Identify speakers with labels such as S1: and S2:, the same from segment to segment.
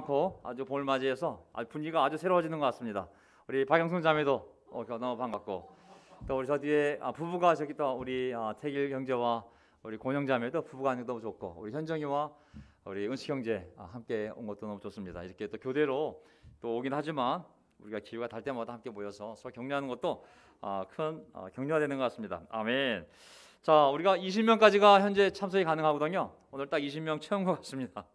S1: 많고 아주 봄을 맞이해서 분위기가 아주 새로워지는 것 같습니다. 우리 박영순 자매도 너무 반갑고, 또 우리 저 뒤에 부부가 저기 또 우리 태길 형제와 우리 고영 자매도 부부가 너무 좋고, 우리 현정이와 우리 은식 형제 함께 온 것도 너무 좋습니다. 이렇게 또 교대로 또 오긴 하지만 우리가 기회가 달 때마다 함께 모여서 서로 격려하는 것도 큰 격려가 되는 것 같습니다. 아멘. 자, 우리가 20명까지가 현재 참석이 가능하거든요. 오늘 딱 20명 채운 것 같습니다.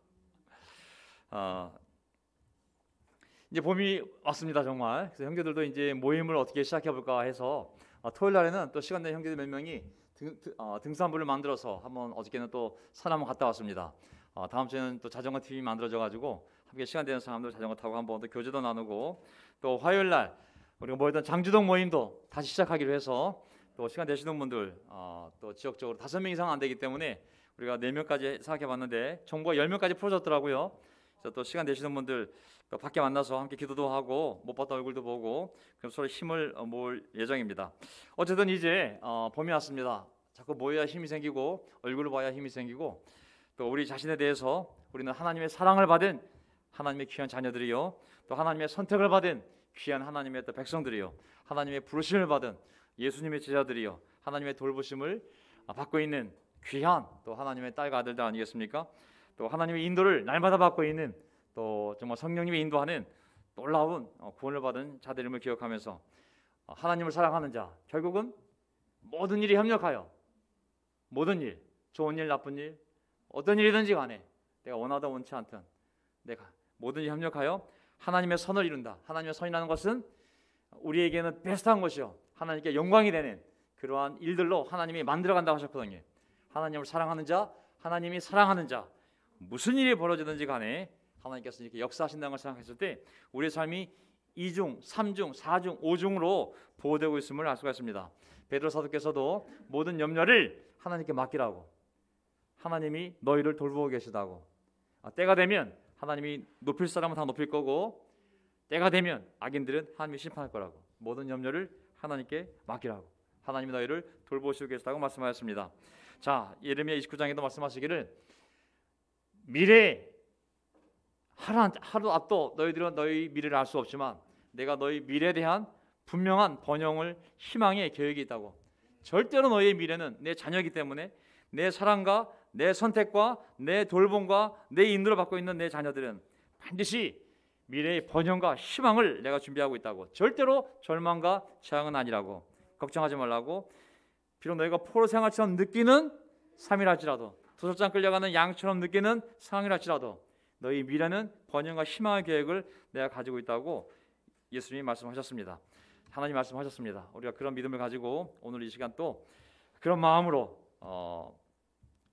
S1: 이제 봄이 왔습니다, 정말. 그래서 형제들도 이제 모임을 어떻게 시작해 볼까 해서 토요일 날에는 또 시간 된 형제들 몇 명이 등산부를 만들어서 한번 어저께는 또 산 한번 갔다 왔습니다. 다음 주에는 또 자전거 팀이 만들어져 가지고 함께 시간 되는 사람들 자전거 타고 한번 또 교제도 나누고, 또 화요일 날 우리가 모였던 장주동 모임도 다시 시작하기로 해서 또 시간 되시는 분들 또 지역적으로 5명 이상 안 되기 때문에 우리가 4명까지 생각해 봤는데 정부가 10명까지 풀어졌더라고요. 그래서 또 시간 되시는 분들 또 밖에 만나서 함께 기도도 하고 못 봤던 얼굴도 보고 그럼 서로 힘을 모을 예정입니다. 어쨌든 이제 봄이 왔습니다. 자꾸 모여야 힘이 생기고 얼굴을 봐야 힘이 생기고, 또 우리 자신에 대해서 우리는 하나님의 사랑을 받은 하나님의 귀한 자녀들이요, 또 하나님의 선택을 받은 귀한 하나님의 또 백성들이요, 하나님의 부르심을 받은 예수님의 제자들이요, 하나님의 돌보심을 받고 있는 귀한 또 하나님의 딸과 아들들 아니겠습니까? 또 하나님의 인도를 날마다 받고 있는, 또 정말 성령님의 인도하는 놀라운 구원을 받은 자들임을 기억하면서 하나님을 사랑하는 자, 결국은 모든 일이 협력하여, 모든 일, 좋은 일, 나쁜 일, 어떤 일이든지 간에 내가 원하든 원치 않든 내가 모든 일이 협력하여 하나님의 선을 이룬다. 하나님의 선이라는 것은 우리에게는 베스트한 것이요, 하나님께 영광이 되는 그러한 일들로 하나님이 만들어간다고 하셨거든요. 하나님을 사랑하는 자, 하나님이 사랑하는 자, 무슨 일이 벌어지든지 간에 하나님께서 이렇게 역사하신다는 걸 생각했을 때 우리의 삶이 2중, 3중, 4중, 5중으로 보호되고 있음을 알 수가 있습니다. 베드로 사도께서도 모든 염려를 하나님께 맡기라고, 하나님이 너희를 돌보고 계시다고, 때가 되면 하나님이 높일 사람은 다 높일 거고 때가 되면 악인들은 하나님이 심판할 거라고, 모든 염려를 하나님께 맡기라고, 하나님이 너희를 돌보시고 계시다고 말씀하셨습니다. 자, 예레미야 29장에도 말씀하시기를 미래 하루 앞도 너희들은 너희 미래를 알 수 없지만 내가 너희 미래에 대한 분명한 번영을 희망의 계획이 있다고. 절대로 너희의 미래는 내 자녀이기 때문에 내 사랑과 내 선택과 내 돌봄과 내 인도를 받고 있는 내 자녀들은 반드시 미래의 번영과 희망을 내가 준비하고 있다고. 절대로 절망과 재앙은 아니라고. 걱정하지 말라고. 비록 너희가 포로 생활처럼 느끼는 삶이랄지라도, 도살장 끌려가는 양처럼 느끼는 상황이랄지라도 너희 미래는 번영과 희망의 계획을 내가 가지고 있다고 예수님이 말씀하셨습니다. 하나님 말씀하셨습니다. 우리가 그런 믿음을 가지고 오늘 이 시간 또 그런 마음으로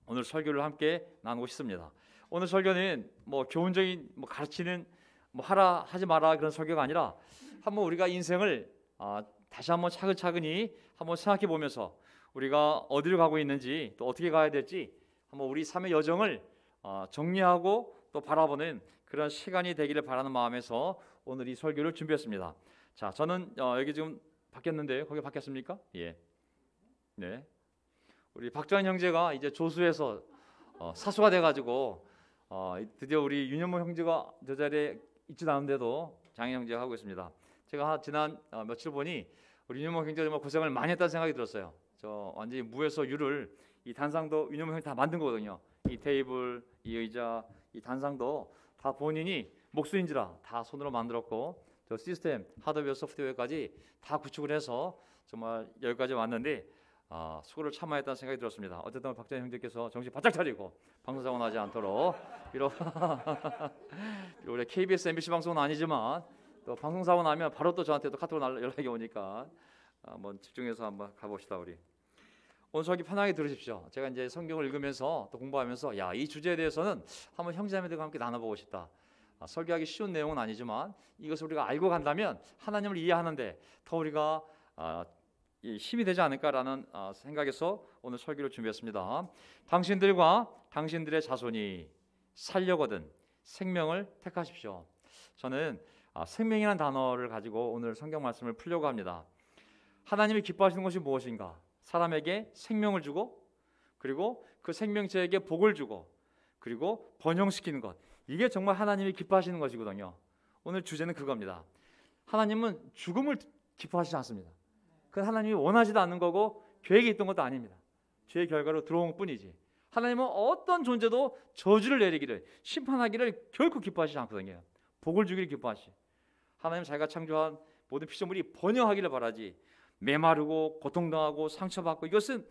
S1: 오늘 설교를 함께 나누고 싶습니다. 오늘 설교는 교훈적인 가르치는 하라 하지 마라 그런 설교가 아니라 한번 우리가 인생을 다시 한번 차근차근히 한번 생각해 보면서 우리가 어디로 가고 있는지 또 어떻게 가야 될지 한번 우리 삶의 여정을 정리하고 또 바라보는 그런 시간이 되기를 바라는 마음에서 오늘 이 설교를 준비했습니다. 자, 저는 여기 지금 바뀌었는데 거기 바뀌었습니까? 예, 네. 우리 박주환 형제가 이제 조수에서 사수가 돼가지고 드디어 우리 윤현모 형제가 저 자리에 있지도 않은데도 장인 형제가 하고 있습니다. 제가 지난 며칠 보니 우리 윤현모 형제가 정말 고생을 많이 했다는 생각이 들었어요. 저 완전히 무에서 유를, 이 단상도 윤현모 형이 다 만든 거거든요. 이 테이블, 이 의자, 이 단상도 다 본인이 목수인지라 다 손으로 만들었고, 저 시스템, 하드웨어, 소프트웨어까지 다 구축을 해서 정말 여기까지 왔는데 수고를 참 많이 했다는 생각이 들었습니다. 어쨌든 박찬희 형제께서 정신 바짝 차리고 방송사고 나지 않도록, 비록 우리 KBS, MBC 방송은 아니지만 또 방송사고 나면 바로 또 저한테 또 카톡으로 연락이 오니까 한번 집중해서 한번 가봅시다. 우리 오늘 설교 편하게 들으십시오. 제가 이제 성경을 읽으면서 또 공부하면서 이 주제에 대해서는 한번 형제자매들과 함께 나눠보고 싶다. 설교하기 쉬운 내용은 아니지만 이것을 우리가 알고 간다면 하나님을 이해하는데 더 우리가 힘이 되지 않을까라는 생각에서 오늘 설교를 준비했습니다. 당신들과 당신들의 자손이 살려거든 생명을 택하십시오. 저는 생명이라는 단어를 가지고 오늘 성경 말씀을 풀려고 합니다. 하나님이 기뻐하시는 것이 무엇인가? 사람에게 생명을 주고, 그리고 그 생명체에게 복을 주고, 그리고 번영시키는 것. 이게 정말 하나님이 기뻐하시는 것이거든요. 오늘 주제는 그겁니다. 하나님은 죽음을 기뻐하시지 않습니다. 그건 하나님이 원하지도 않는 거고 계획이 있던 것도 아닙니다. 죄의 결과로 들어온 뿐이지. 하나님은 어떤 존재도 저주를 내리기를, 심판하기를 결코 기뻐하시지 않거든요. 복을 주기를 기뻐하시. 하나님 자기가 창조한 모든 피조물이 번영하기를 바라지, 메마르고 고통당하고 상처받고, 이것은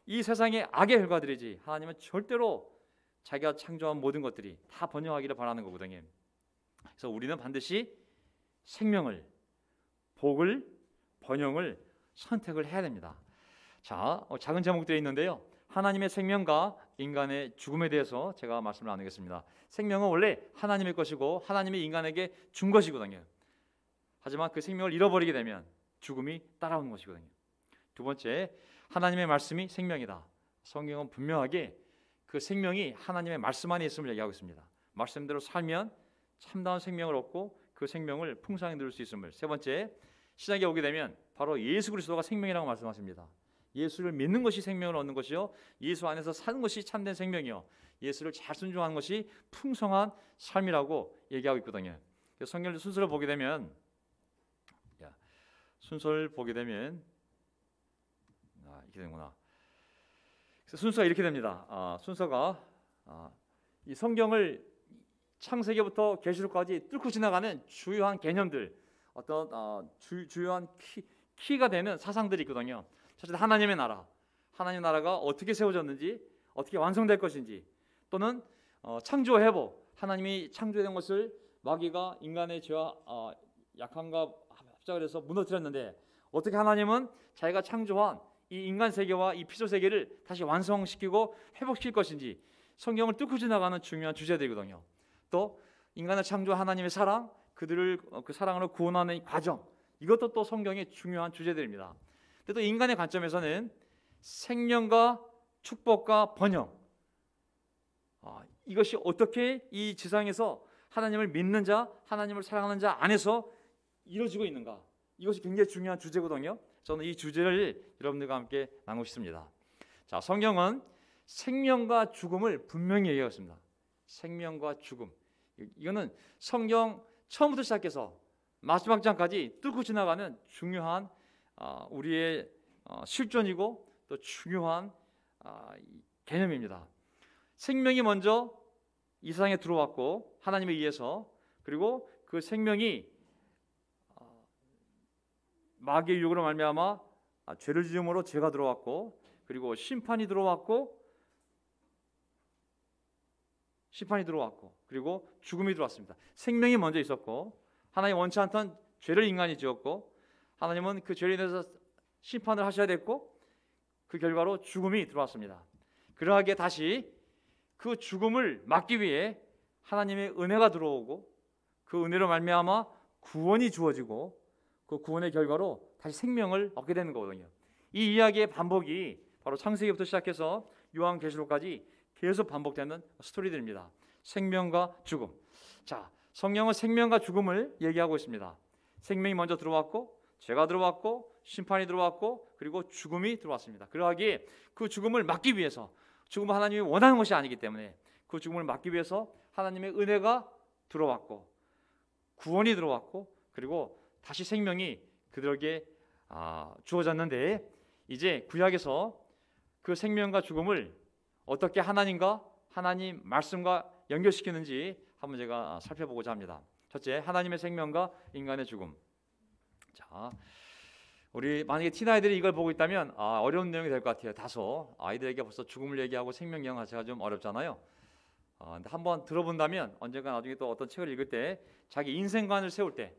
S1: 이 세상의 악의 결과들이지, 하나님은 절대로 자기가 창조한 모든 것들이 다 번영하기를 바라는 거거든요. 그래서 우리는 반드시 생명을, 복을, 번영을 선택을 해야 됩니다. 자, 작은 제목들이 있는데요. 하나님의 생명과 인간의 죽음에 대해서 제가 말씀을 나누겠습니다. 생명은 원래 하나님의 것이고 하나님이 인간에게 준 것이거든요. 하지만 그 생명을 잃어버리게 되면 죽음이 따라오는 것이거든요. 두 번째, 하나님의 말씀이 생명이다. 성경은 분명하게 그 생명이 하나님의 말씀 안에 있음을 얘기하고 있습니다. 말씀대로 살면 참다운 생명을 얻고 그 생명을 풍성히 누릴 수 있음을. 세 번째, 시작에 오게 되면 바로 예수 그리스도가 생명이라고 말씀하십니다. 예수를 믿는 것이 생명을 얻는 것이요, 예수 안에서 사는 것이 참된 생명이요, 예수를 잘 순종하는 것이 풍성한 삶이라고 얘기하고 있거든요. 성경 순서를 보게 되면 이렇게 되는구나. 순서가 이렇게 됩니다. 순서가 이 성경을 창세기부터 계시록까지 뚫고 지나가는 주요한 개념들, 어떤 주요한 키가 되는 사상들이 있거든요. 첫째, 하나님의 나라. 하나님의 나라가 어떻게 세워졌는지, 어떻게 완성될 것인지, 또는 창조 회복. 하나님이 창조된 것을 마귀가 인간의 죄와 약함과 합작을 해서 무너뜨렸는데 어떻게 하나님은 자기가 창조한 이 인간 세계와 이 피조 세계를 다시 완성시키고 회복시킬 것인지, 성경을 뚫고 지나가는 중요한 주제들이거든요. 또 인간을 창조한 하나님의 사랑, 그들을 그 사랑으로 구원하는 이 과정, 이것도 또 성경의 중요한 주제들입니다. 또 인간의 관점에서는 생명과 축복과 번영, 이것이 어떻게 이 지상에서 하나님을 믿는 자, 하나님을 사랑하는 자 안에서 이루어지고 있는가, 이것이 굉장히 중요한 주제거든요. 저는 이 주제를 여러분들과 함께 나누고 싶습니다. 자, 성경은 생명과 죽음을 분명히 얘기하고 있습니다. 생명과 죽음, 이거는 성경 처음부터 시작해서 마지막 장까지 뚫고 지나가는 중요한 우리의 실존이고 또 중요한 개념입니다. 생명이 먼저 이 세상에 들어왔고 하나님에 의해서, 그리고 그 생명이 마귀의 유혹으로 말미암아 죄를 지음으로 죄가 들어왔고, 그리고 심판이 들어왔고, 그리고 죽음이 들어왔습니다. 생명이 먼저 있었고, 하나님 원치 않던 죄를 인간이 지었고, 하나님은 그 죄에 대해서 심판을 하셔야 됐고, 그 결과로 죽음이 들어왔습니다. 그러하기에 다시 그 죽음을 막기 위해 하나님의 은혜가 들어오고, 그 은혜로 말미암아 구원이 주어지고, 그 구원의 결과로 다시 생명을 얻게 되는 거거든요. 이 이야기의 반복이 바로 창세기부터 시작해서 요한계시록까지 계속 반복되는 스토리들입니다. 생명과 죽음. 자, 성경은 생명과 죽음을 얘기하고 있습니다. 생명이 먼저 들어왔고, 죄가 들어왔고, 심판이 들어왔고, 그리고 죽음이 들어왔습니다. 그러하기에 그 죽음을 막기 위해서, 죽음은 하나님이 원하는 것이 아니기 때문에 그 죽음을 막기 위해서 하나님의 은혜가 들어왔고, 구원이 들어왔고, 그리고 다시 생명이 그들에게 주어졌는데, 이제 구약에서 그 생명과 죽음을 어떻게 하나님과 하나님 말씀과 연결시키는지 한번 제가 살펴보고자 합니다. 첫째, 하나님의 생명과 인간의 죽음. 자, 우리 만약에 티나이들이 이걸 보고 있다면 어려운 내용이 될 것 같아요. 다소 아이들에게 벌써 죽음을 얘기하고 생명 얘기하는 자체가 좀 어렵잖아요. 근데 한번 들어본다면 언젠가 나중에 또 어떤 책을 읽을 때, 자기 인생관을 세울 때,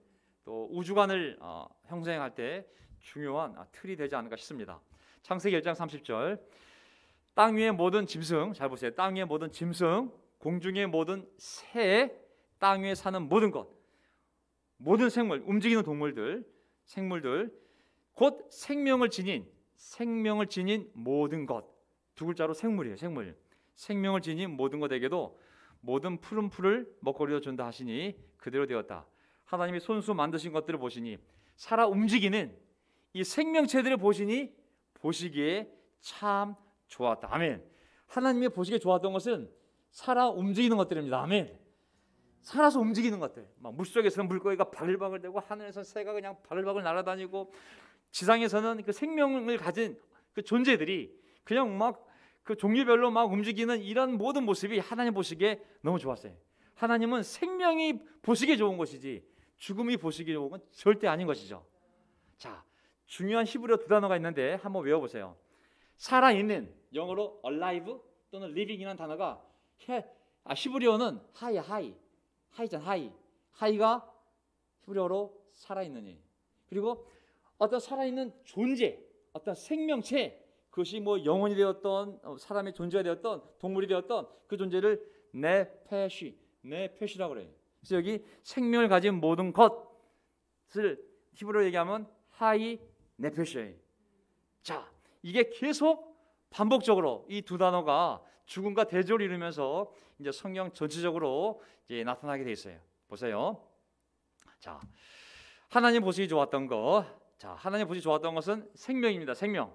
S1: 또 우주관을 형성할 때 중요한 틀이 되지 않을까 싶습니다. 창세기 1장 30절, 땅 위의 모든 짐승, 잘 보세요. 땅 위의 모든 짐승, 공중의 모든 새, 땅 위에 사는 모든 것, 모든 생물, 움직이는 동물들, 생물들, 곧 생명을 지닌 모든 것, 두 글자로 생물이에요. 생명을 지닌 모든 것에게도 모든 푸른 풀을 먹거리로 준다 하시니 그대로 되었다. 하나님이 손수 만드신 것들을 보시니, 살아 움직이는 이 생명체들을 보시니 보시기에 참 좋았다. 아멘. 하나님이 보시기에 좋았던 것은 살아 움직이는 것들입니다. 아멘. 살아서 움직이는 것 같아. 막 물속에서는 물고기가 바글바글대고 하늘에서 새가 그냥 바글바글 날아다니고 지상에서는 그 생명을 가진 그 존재들이 그냥 막 그 종류별로 막 움직이는 이런 모든 모습이 하나님 보시기에 너무 좋았어요. 하나님은 생명이 보시기에 좋은 것이지 죽음이 보시기에 좋은 건 절대 아닌 것이죠. 자, 중요한 히브리어 두 단어가 있는데 한번 외워보세요. 살아있는, 영어로 alive 또는 living이라는 단어가 히브리어는 하이잖아. 하이가 히브리어로 살아있는. 그리고 어떤 살아있는 존재, 어떤 생명체, 그것이 뭐 영혼이 되었던 사람의 존재가 되었던 동물이 되었던 그 존재를 네페시라고 그래요. 그래서 여기 생명을 가진 모든 것을 히브리어로 얘기하면 하이 네페시예요. 자, 이게 계속 반복적으로 이 두 단어가 죽음과 대조를 이루면서 이제 성경 전체적으로 이제 나타나게 돼 있어요. 보세요. 자, 하나님 보시기 좋았던 것. 자, 하나님 보시기 좋았던 것은 생명입니다. 생명.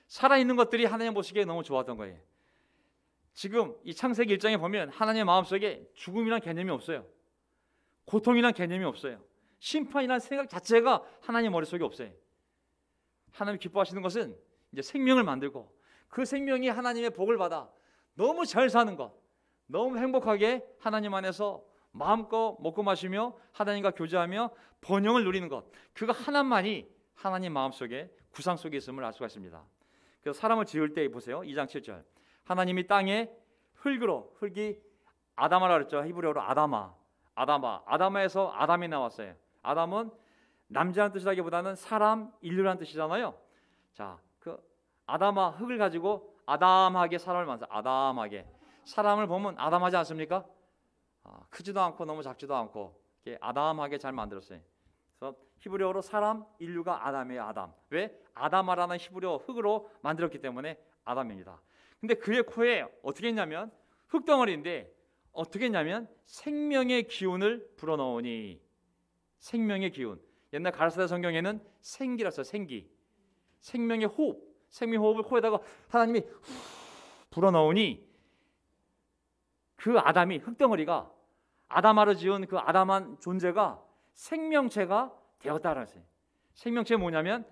S1: 살아있는 것들이 하나님 보시기에 너무 좋았던 거예요. 지금 이 창세기 1장에 보면 하나님의 마음속에 죽음이란 개념이 없어요. 고통이란 개념이 없어요. 심판이란 생각 자체가 하나님 머릿속에 없어요. 하나님 기뻐하시는 것은 이제 생명을 만들고 그 생명이 하나님의 복을 받아 너무 잘 사는 것, 너무 행복하게 하나님 안에서 마음껏 먹고 마시며 하나님과 교제하며 번영을 누리는 것, 그거 하나만이 하나님 마음속에 구상 속에 있음을 알 수가 있습니다. 그래서 사람을 지을 때 보세요. 2장 7절 하나님이 땅에 흙이 아담아라 그랬죠. 히브리어로 아담아에서 아담이 나왔어요. 아담은 남자라는 뜻이라기보다는 사람, 인류라는 뜻이잖아요. 자, 그 아담아 흙을 가지고 아담하게 사람을 만들어. 아담하게 사람을 보면 아담하지 않습니까? 크지도 않고 너무 작지도 않고 이렇게 아담하게 잘 만들었어요. 그래서 히브리어로 사람, 인류가 아담이에요. 아담. 왜? 아담아라는 히브리어 흙으로 만들었기 때문에 아담입니다. 근데 그의 코에 어떻게 했냐면 흙덩어리인데 어떻게 했냐면 생명의 기운을 불어넣으니. 생명의 기운. 옛날 가라사대 성경에는 생기라서 생기. 생명의 호흡. 생명 호흡을 코에다가 하나님이 불어넣으니 그 아담이 흙덩어리가 아담아로 지은 그 아담한 존재가 생명체가 되었다라는 것이에요. 생명체 뭐냐면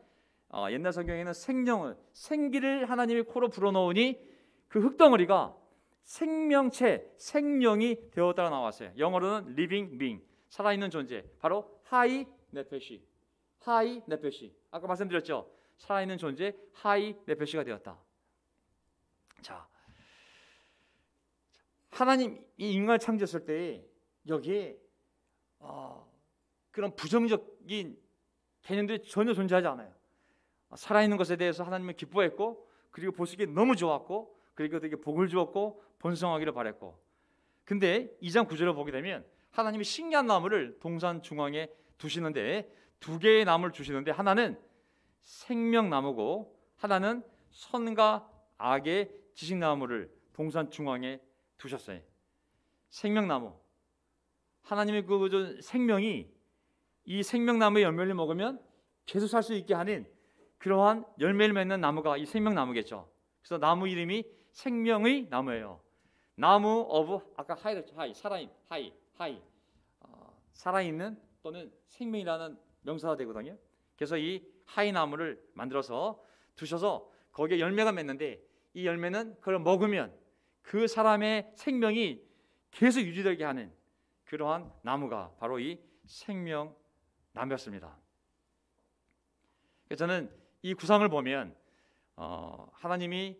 S1: 옛날 성경에는 생기를 하나님이 코로 불어넣으니 그 흙덩어리가 생명체, 생명이 되었다고 나왔어요. 영어로는 living being, 살아있는 존재, 바로 하이 네페시. 아까 말씀드렸죠. 살아있는 존재 하이 네페시가 되었다. 자, 하나님 이 인간을 창조했을 때 여기에 그런 부정적인 개념들이 전혀 존재하지 않아요. 살아있는 것에 대해서 하나님은 기뻐했고 그리고 보시기에 너무 좋았고 그리고 되게 복을 주었고 번성하기를 바랬고. 근데 2장 9절을 보게 되면 하나님이 신기한 나무를 동산 중앙에 두시는데 두 개의 나무를 주시는데 하나는 생명나무고 하나는 선과 악의 지식나무를 동산 중앙에 두셨어요. 생명나무. 하나님의 그 생명이 이 생명나무의 열매를 먹으면 계속 살 수 있게 하는 그러한 열매를 맺는 나무가 이 생명나무겠죠. 그래서 나무 이름이 생명의 나무예요. 나무 오브 아까 살아있는 또는 생명이라는 명사가 되거든요. 그래서 이 하이 나무를 만들어서 두셔서 거기에 열매가 맺는데 이 열매는 그걸 먹으면 그 사람의 생명이 계속 유지되게 하는 그러한 나무가 바로 이 생명나무였습니다. 저는 이 구상을 보면 하나님이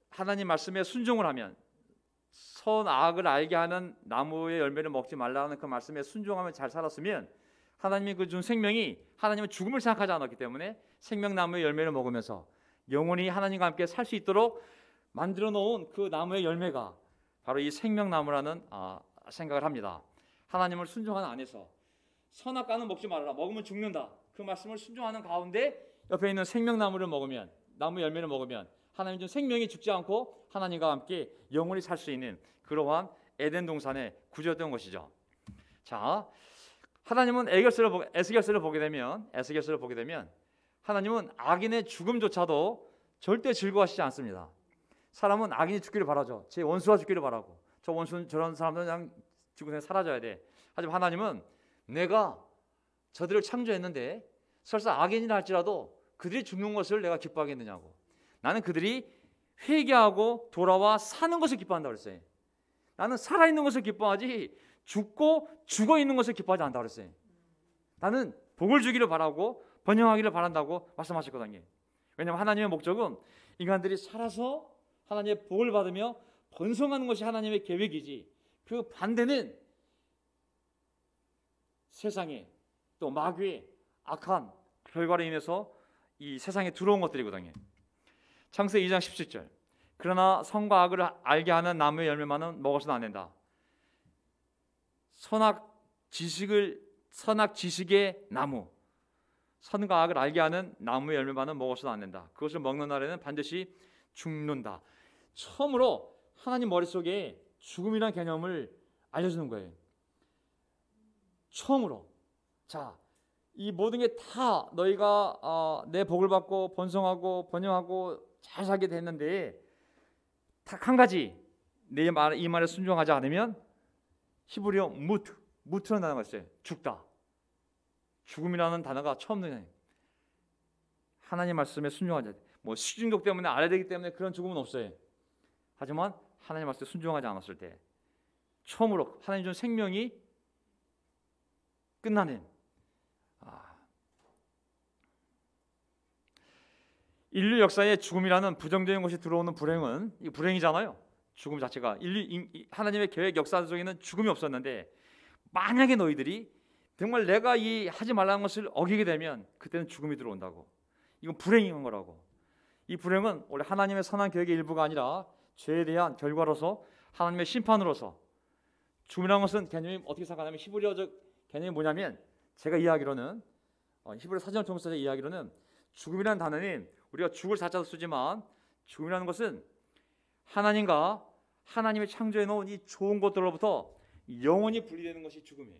S1: 하나님 말씀에 순종을 하면 선악을 알게 하는 나무의 열매를 먹지 말라는 그 말씀에 순종하면 잘 살았으면 하나님이 그 준 생명이 하나님은 죽음을 생각하지 않았기 때문에 생명나무의 열매를 먹으면서 영원히 하나님과 함께 살 수 있도록 만들어 놓은 그 나무의 열매가 바로 이 생명나무라는 생각을 합니다. 하나님을 순종하는 안에서 선악과는 먹지 말아라. 먹으면 죽는다. 그 말씀을 순종하는 가운데 옆에 있는 생명나무를 먹으면 나무 열매를 먹으면 하나님 준 생명이 죽지 않고 하나님과 함께 영원히 살 수 있는 그러한 에덴 동산의 구조였던 것이죠. 자, 하나님은 에스겔서를 보게 되면 하나님은 악인의 죽음조차도 절대 즐거워하시지 않습니다. 사람은 악인이 죽기를 바라죠. 제 원수가 죽기를 바라고 저 원수는 저런 사람들은 그냥 지구상에 사라져야 돼. 하지만 하나님은 내가 저들을 창조했는데 설사 악인이라 할지라도 그들이 죽는 것을 내가 기뻐하겠느냐고. 나는 그들이 회개하고 돌아와 사는 것을 기뻐한다고 그랬어요. 나는 살아있는 것을 기뻐하지 죽고 죽어있는 것을 기뻐하지 않는다고 그랬어요. 나는 복을 주기를 바라고 번영하기를 바란다고 말씀하셨거든요. 왜냐하면 하나님의 목적은 인간들이 살아서 하나님의 복을 받으며 번성하는 것이 하나님의 계획이지, 그 반대는 세상에 또 마귀의 악한 결과로 인해서 이 세상에 들어온 것들이거든요. 창세기 2장 17절. 그러나 선과 악을 알게 하는 나무의 열매만은 먹어서는 안 된다. 선악 지식의 나무, 선과 악을 알게 하는 나무의 열매만은 먹어서는 안 된다. 그것을 먹는 날에는 반드시 죽는다. 처음으로 하나님 머릿속에 죽음이라는 개념을 알려주는 거예요. 처음으로. 자, 이 모든 게 다 너희가 내 복을 받고 번성하고 번영하고 잘 살게 됐는데 딱 한 가지, 이 말에 순종하지 않으면 히브리어 무트라는 단어가 있어요. 죽다. 죽음이라는 단어가 처음 나요. 하나님 말씀에 순종하자. 뭐 시중독 때문에 알아야 되기 때문에 그런 죽음은 없어요. 하지만 하나님 말씀에 순종하지 않았을 때 처음으로 하나님 준 생명이 끝나는, 인류 역사에 죽음이라는 부정적인 것이 들어오는 불행은, 이 불행이잖아요. 죽음 자체가 하나님의 계획 역사 속에는 죽음이 없었는데, 만약에 너희들이 정말 내가 이 하지 말라는 것을 어기게 되면 그때는 죽음이 들어온다고. 이건 불행인 거라고. 이 불행은 원래 하나님의 선한 계획의 일부가 아니라 죄에 대한 결과로서 하나님의 심판으로서, 죽음이라는 것은 개념이 어떻게 생각하냐면, 히브리어적 개념이 뭐냐면, 제가 이해하기로는 히브리 사전을 통해서 이해하기로는 죽음이라는 단어는 우리가 죽을 사자도 쓰지만 죽음이라는 것은 하나님과 하나님의 창조해 놓은 이 좋은 것들로부터 영원히 분리되는 것이 죽음이에요.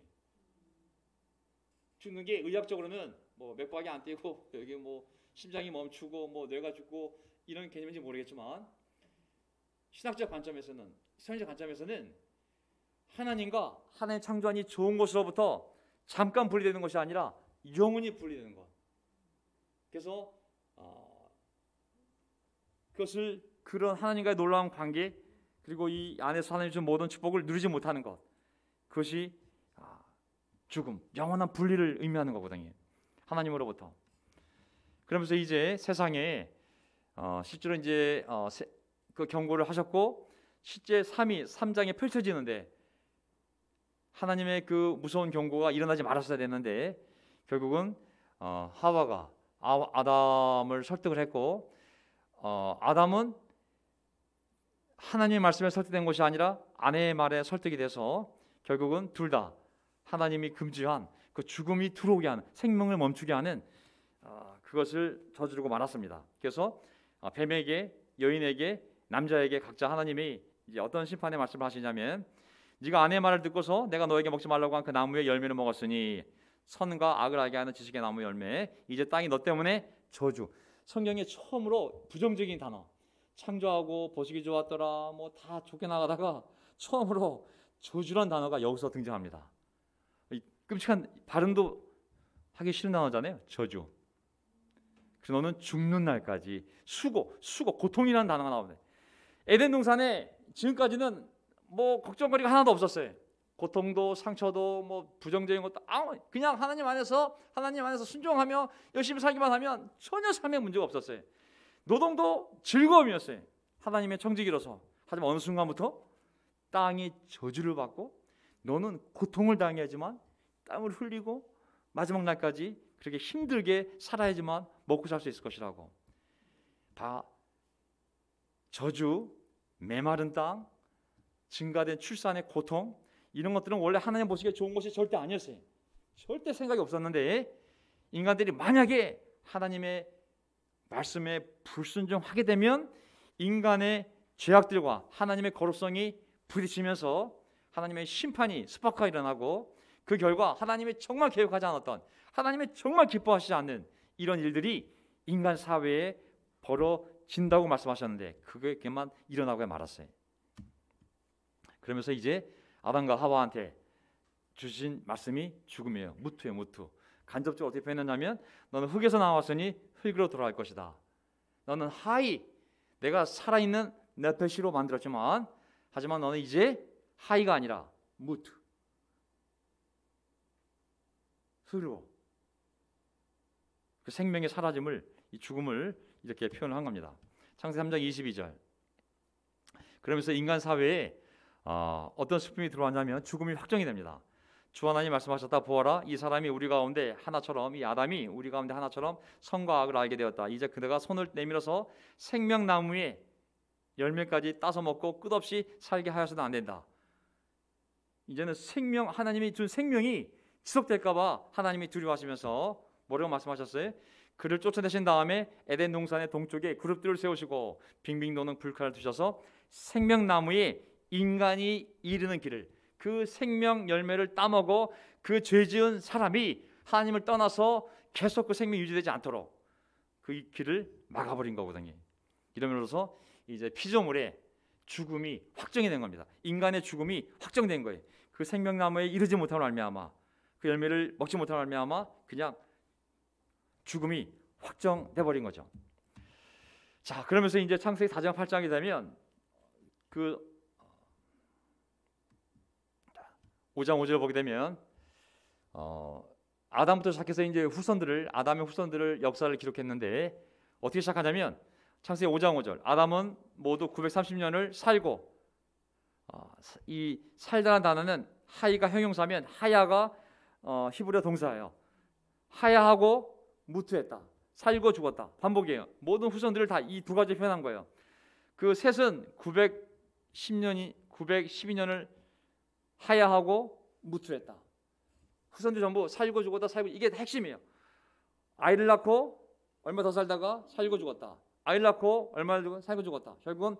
S1: 죽는 게 의학적으로는 뭐 맥박이 안 뛰고 여기 뭐 심장이 멈추고 뭐 뇌가 죽고 이런 개념인지 모르겠지만, 신학적 관점에서는, 성경적 관점에서는 하나님과 하나님 창조한 이 좋은 것으로부터 잠깐 분리되는 것이 아니라 영원히 분리되는 것. 그래서 그것을, 그런 하나님과의 놀라운 관계, 그리고 이 안에서 하나님 준 모든 축복을 누리지 못하는 것, 그것이 죽음, 영원한 분리를 의미하는 거거든요. 하나님으로부터. 그러면서 이제 세상에 실제로 이제 그 경고를 하셨고, 실제 3장에 펼쳐지는데 하나님의 그 무서운 경고가 일어나지 말았어야 됐는데, 결국은 하와가 아담을 설득을 했고, 아담은 하나님의 말씀에 설득된 것이 아니라 아내의 말에 설득이 돼서 결국은 둘 다 하나님이 금지한 그 죽음이 들어오게 하는, 생명을 멈추게 하는 그것을 저지르고 말았습니다. 그래서 뱀에게, 여인에게, 남자에게 각자 하나님이 이제 어떤 심판의 말씀을 하시냐면, 네가 아내의 말을 듣고서 내가 너에게 먹지 말라고 한 그 나무의 열매를 먹었으니 선과 악을 알게 하는 지식의 나무 열매, 이제 땅이 너 때문에 저주. 성경에 처음으로 부정적인 단어, 창조하고 보시기 좋았더라 뭐 다 좋게 나가다가 처음으로 저주란 단어가 여기서 등장합니다. 끔찍한, 발음도 하기 싫은 단어잖아요. 저주. 그래서 너는 죽는 날까지, 수고, 고통이라는 단어가 나오네. 에덴 동산에 지금까지는 뭐 걱정거리가 하나도 없었어요. 고통도 상처도 뭐 부정적인 것도 그냥 하나님 안에서 순종하며 열심히 살기만 하면 전혀 삶에 문제가 없었어요. 노동도 즐거움이었어요. 하나님의 청지기로서. 하지만 어느 순간부터 땅이 저주를 받고 너는 고통을 당해야지만, 땀을 흘리고 마지막 날까지 그렇게 힘들게 살아야지만 먹고 살 수 있을 것이라고. 다 저주, 메마른 땅, 증가된 출산의 고통, 이런 것들은 원래 하나님 보시기에 좋은 것이 절대 아니었어요. 절대 생각이 없었는데, 인간들이 만약에 하나님의 말씀에 불순종하게 되면 인간의 죄악들과 하나님의 거룩성이 부딪히면서 하나님의 심판이 스파크가 일어나고, 그 결과 하나님이 정말 계획하지 않았던, 하나님이 정말 기뻐하시지 않는 이런 일들이 인간 사회에 벌어진다고 말씀하셨는데, 그게만 일어나고 말았어요. 그러면서 이제 아담과 하와한테 주신 말씀이 죽음이에요. 무투예요. 무투. 간접적으로 어떻게 표현했냐면 너는 흙에서 나왔으니 흙으로 돌아갈 것이다. 너는 하이, 내가 살아있는 네페시로 만들었지만 하지만 너는 이제 하이가 아니라 무투, 흙으로. 그 생명의 사라짐을, 이 죽음을 이렇게 표현을 한 겁니다. 창세기 3장 22절. 그러면서 인간 사회에 어떤 슬픔이 들어왔냐면 죽음이 확정이 됩니다. 주 하나님 말씀하셨다. 보아라, 이 사람이 우리 가운데 하나처럼, 이 아담이 우리 가운데 하나처럼 선과 악을 알게 되었다. 이제 그대가 손을 내밀어서 생명나무의 열매까지 따서 먹고 끝없이 살게 하여서는 안 된다. 이제는 생명, 하나님이 준 생명이 지속될까 봐 하나님이 두려워하시면서 뭐라고 말씀하셨어요? 그를 쫓아내신 다음에 에덴 동산의 동쪽에 그룹들을 세우시고 빙빙 도는 불칼을 두셔서 생명나무에 인간이 이르는 길을, 그 생명 열매를 따먹어 그 죄지은 사람이 하나님을 떠나서 계속 그 생명이 유지되지 않도록 그 길을 막아버린 거거든요. 이러면서 이제 피조물의 죽음이 확정이 된 겁니다. 인간의 죽음이 확정된 거예요. 그 생명나무에 이르지 못함을 말미암아, 그 열매를 먹지 못함을 말미암아 그냥 죽음이 확정돼 버린 거죠. 자, 그러면서 이제 창세기 4장 8장이 되면 그 5장 5절을 보게 되면 아담부터 시작해서 이제 아담의 후손들을 역사를 기록했는데 어떻게 시작하냐면 창세기 5장 5절. 아담은 모두 930년을 살고, 이 살다라는 단어는 하이가 형용사면 하야가 히브리어 동사예요. 하야하고 무투했다. 살고 죽었다. 반복이에요. 모든 후손들을 다 이 두 가지 표현한 거예요. 그 셋은 912년을 하야하고 무투했다. 후손들 전부 살고 죽었다. 살고, 이게 핵심이에요. 아이를 낳고 얼마 더 살다가 살고 죽었다. 아이를 낳고 얼마 더 살고 죽었다. 결국은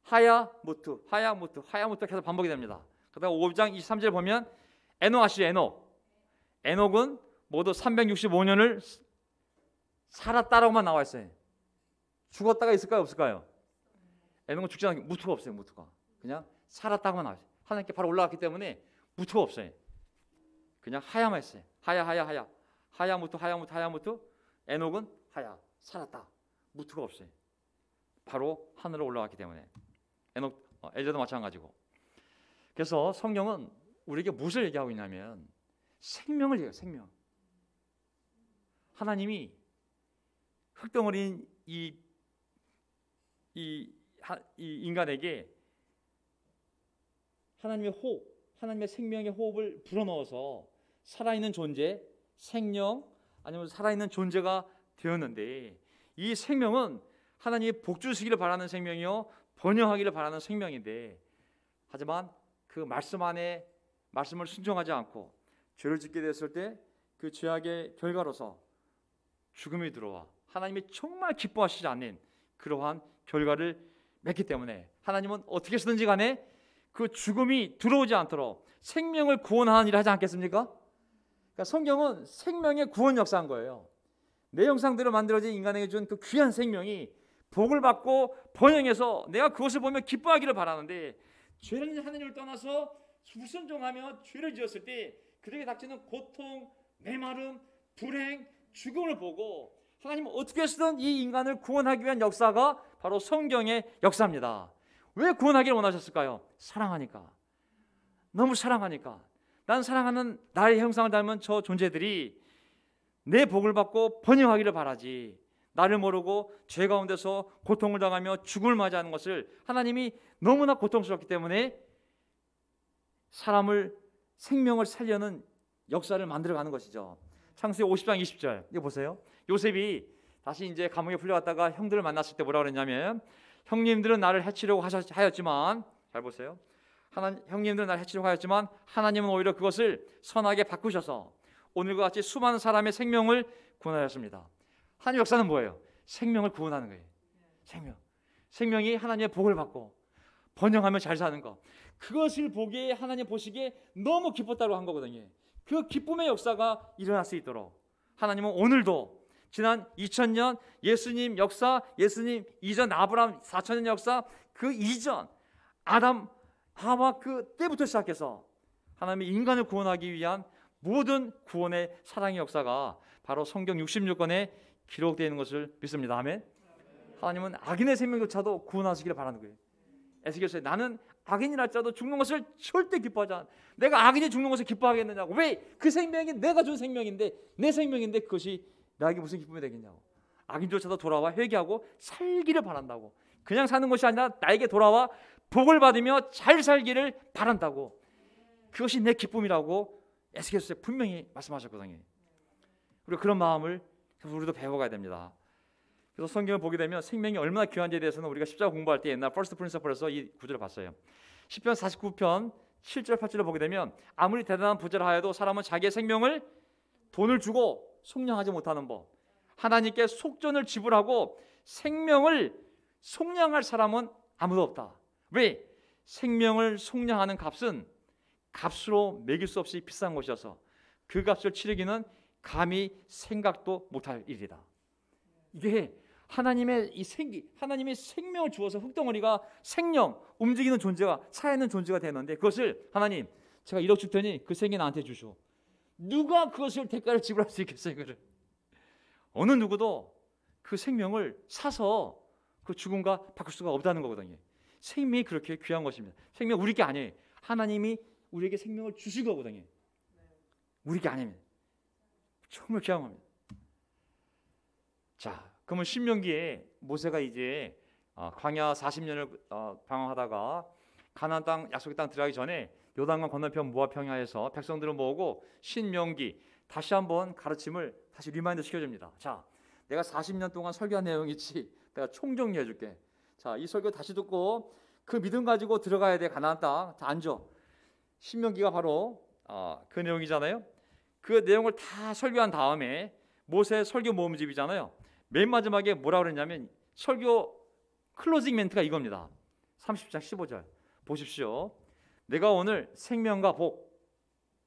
S1: 하야 무투, 하야 무투, 하야 무투 계속 반복이 됩니다. 그다음 5장 23절 보면 에녹 아시죠? 에녹은 모두 365년을 살았다라고만 나와 있어요. 죽었다가 있을까요? 없을까요? 에녹은 죽지 않은 게 무투가 없어요. 무투가 그냥 살았다고만 나와 있어요. 하나님께 바로 올라갔기 때문에 무투가 없어요. 그냥 하야만 있어요. 하야 무투, 하야 무투. 에녹은 하야, 살았다. 무투가 없어요. 바로 하늘로 올라갔기 때문에. 엘리야도 마찬가지고. 그래서 성경은 우리에게 무엇을 얘기하고 있냐면 생명을 얘기해요. 생명. 하나님이 흙덩어리인 이 인간에게 하나님의 호흡, 하나님의 생명의 호흡을 불어넣어서 살아있는 존재, 생명, 아니면 살아있는 존재가 되었는데, 이 생명은 하나님이 복주시기를 바라는 생명이요 번영하기를 바라는 생명인데, 하지만 그 말씀 안에 말씀을 순종하지 않고 죄를 짓게 됐을 때 그 죄악의 결과로서 죽음이 들어와 하나님이 정말 기뻐하시지 않는 그러한 결과를 맺기 때문에 하나님은 어떻게 쓰든지 간에 그 죽음이 들어오지 않도록 생명을 구원하는 일을 하지 않겠습니까? 그러니까 성경은 생명의 구원 역사한 거예요. 내 형상대로 만들어진 인간에게 준 그 귀한 생명이 복을 받고 번영해서 내가 그것을 보며 기뻐하기를 바라는데, 죄를 하나님을 떠나서 불순종하며 죄를 지었을 때 그들에게 닥치는 고통, 메마름, 불행, 죽음을 보고 하나님은 어떻게 쓰든 이 인간을 구원하기 위한 역사가 바로 성경의 역사입니다. 왜 구원하기를 원하셨을까요? 사랑하니까. 너무 사랑하니까. 난 사랑하는 나의 형상을 닮은 저 존재들이 내 복을 받고 번영하기를 바라지, 나를 모르고 죄 가운데서 고통을 당하며 죽음을 맞이하는 것을 하나님이 너무나 고통스럽기 때문에 생명을 살려는 역사를 만들어가는 것이죠. 창세기 50장 20절 이거 보세요. 요셉이 다시 이제 감옥에 풀려갔다가 형들을 만났을 때 뭐라고 그랬냐면, 형님들은 나를 해치려고 하였지만, 잘 보세요. 형님들은 나를 해치려고 하였지만 하나님은 오히려 그것을 선하게 바꾸셔서 오늘과 같이 수많은 사람의 생명을 구원하였습니다. 하나님 역사는 뭐예요? 생명을 구원하는 거예요. 생명이 하나님의 복을 받고 번영하며 잘 사는 것, 그것을 보기에 하나님 보시기에 너무 기뻤다고 한 거거든요. 그 기쁨의 역사가 일어날 수 있도록 하나님은 오늘도 지난 2000년 예수님 역사, 예수님 이전 아브라함 4000년 역사, 그 이전 아담 아마 그 때부터 시작해서 하나님이 인간을 구원하기 위한 모든 구원의 사랑의 역사가 바로 성경 66권에 기록되어 있는 것을 믿습니다. 아멘. 하나님은 악인의 생명조차도 구원하시기를 바라는 거예요. 에스겔서에 나는 악인이랄지라도 죽는 것을 절대 기뻐하지 않아. 내가 악인이 죽는 것을 기뻐하겠느냐고. 왜? 그 생명이 내가 준 생명인데, 내 생명인데 그것이 나에게 무슨 기쁨이 되겠냐고. 악인조차도 돌아와 회개하고 살기를 바란다고. 그냥 사는 것이 아니라 나에게 돌아와 복을 받으며 잘 살기를 바란다고. 그것이 내 기쁨이라고 에스겔서에 분명히 말씀하셨거든요. 우리가 그런 마음을 우리도 배워가야 됩니다. 그래서 성경을 보게 되면 생명이 얼마나 귀한지에 대해서는 우리가 십자가 공부할 때 옛날 퍼스트 프린서플에서 이 구절을 봤어요. 시편 49편 7절 8절을 보게 되면 아무리 대단한 부자라 하여도 사람은 자기의 생명을 돈을 주고 속량하지 못하는 법. 하나님께 속전을 지불하고 생명을 속량할 사람은 아무도 없다. 왜? 생명을 속량하는 값은 값으로 매길 수 없이 비싼 것이어서 그 값을 치르기는 감히 생각도 못할 일이다. 이게 하나님의 하나님의 생명을 주어서 흙덩어리가 생명, 움직이는 존재가, 살아있는 존재가 되는데 그것을 하나님, 제가 1억 줄 테니 그 생명 나한테 주시오. 누가 그것을 대가를 지불할 수 있겠어요? 그를 어느 누구도 그 생명을 사서 그 죽음과 바꿀 수가 없다는 거거든요. 생명이 그렇게 귀한 것입니다. 생명 우리 게 아니에요. 하나님이 우리에게 생명을 주신 거거든요. 우리 게 아닙니다. 정말 귀한 겁니다. 자, 그러면 신명기에 모세가 이제 광야 40년을 방황하다가 가나안 땅, 약속의 땅 들어가기 전에 요단강 건너편 모압 평야에서 백성들을 모으고 신명기 다시 한번 가르침을 다시 리마인드 시켜줍니다. 자, 내가 40년 동안 설교한 내용이지 내가 총정리해 줄게. 자, 이 설교 다시 듣고 그 믿음 가지고 들어가야 돼. 가나안 땅. 자, 앉아. 신명기가 바로 그 내용이잖아요. 그 내용을 다 설교한 다음에 모세 설교 모음집이잖아요. 맨 마지막에 뭐라 그랬냐면 설교 클로징 멘트가 이겁니다. 30장 15절 보십시오. 내가 오늘 생명과 복,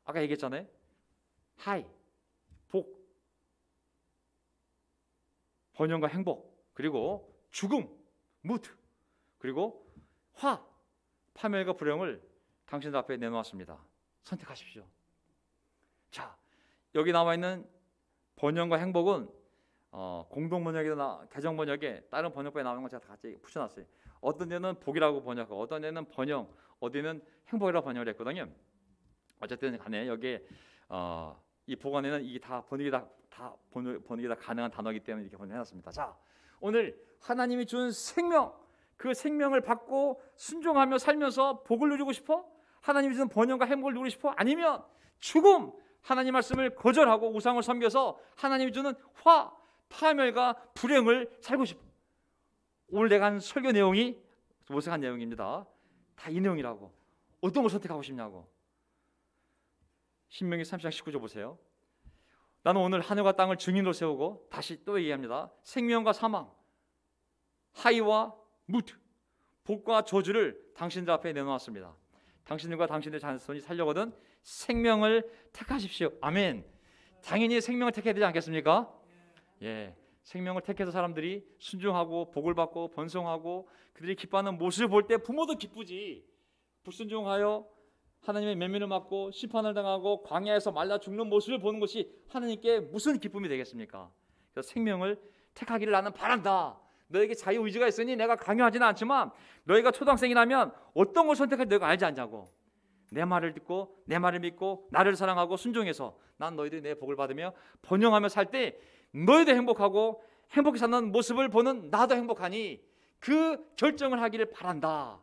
S1: 아까 얘기했잖아요. 하이, 복, 번영과 행복, 그리고 죽음, 무트, 그리고 화, 파멸과 불행을 당신들 앞에 내놓았습니다. 선택하십시오. 자, 여기 나와 있는 번영과 행복은 공동 번역이나 개정 번역에 다른 번역본에 나오는 거 제가 다 같이 붙여놨어요. 어떤 데는 복이라고 번역하고 어떤 데는 번영, 어디는 행복이라고 번역을 했거든요. 어쨌든 간에 여기에 이 복 안에는 이게 다 번역이 다 가능한 단어이기 때문에 이렇게 번역해놨습니다. 자, 오늘 하나님이 준 생명, 그 생명을 받고 순종하며 살면서 복을 누리고 싶어? 하나님이 준 번영과 행복을 누리고 싶어? 아니면 죽음, 하나님 말씀을 거절하고 우상을 섬겨서 하나님이 주는 화, 파멸과 불행을 살고 싶어. 오늘 내가 한 설교 내용이 모색한 내용입니다. 다 이 내용이라고. 어떤 걸 선택하고 싶냐고. 신명기 30장 19절 보세요. 나는 오늘 하늘과 땅을 증인으로 세우고, 다시 또 얘기합니다. 생명과 사망, 하이와 무트, 복과 저주를 당신들 앞에 내놓았습니다. 당신들과 당신들 자손이 살려거든 생명을 택하십시오. 아멘. 당연히 생명을 택해야 되지 않겠습니까? 예, 생명을 택해서 사람들이 순종하고 복을 받고 번성하고 그들이 기뻐하는 모습을 볼 때 부모도 기쁘지. 불순종하여 하나님의 면면을 맞고 심판을 당하고 광야에서 말라 죽는 모습을 보는 것이 하나님께 무슨 기쁨이 되겠습니까? 그래서 생명을 택하기를 나는 바란다. 너에게 자유의지가 있으니 내가 강요하지는 않지만 너희가 초등학생이라면 어떤 걸 선택할지 너희가 알지 않냐고. 내 말을 듣고 내 말을 믿고 나를 사랑하고 순종해서 난 너희들이 내 복을 받으며 번영하며 살 때 너희도 행복하고 행복히 사는 모습을 보는 나도 행복하니 그 결정을 하기를 바란다.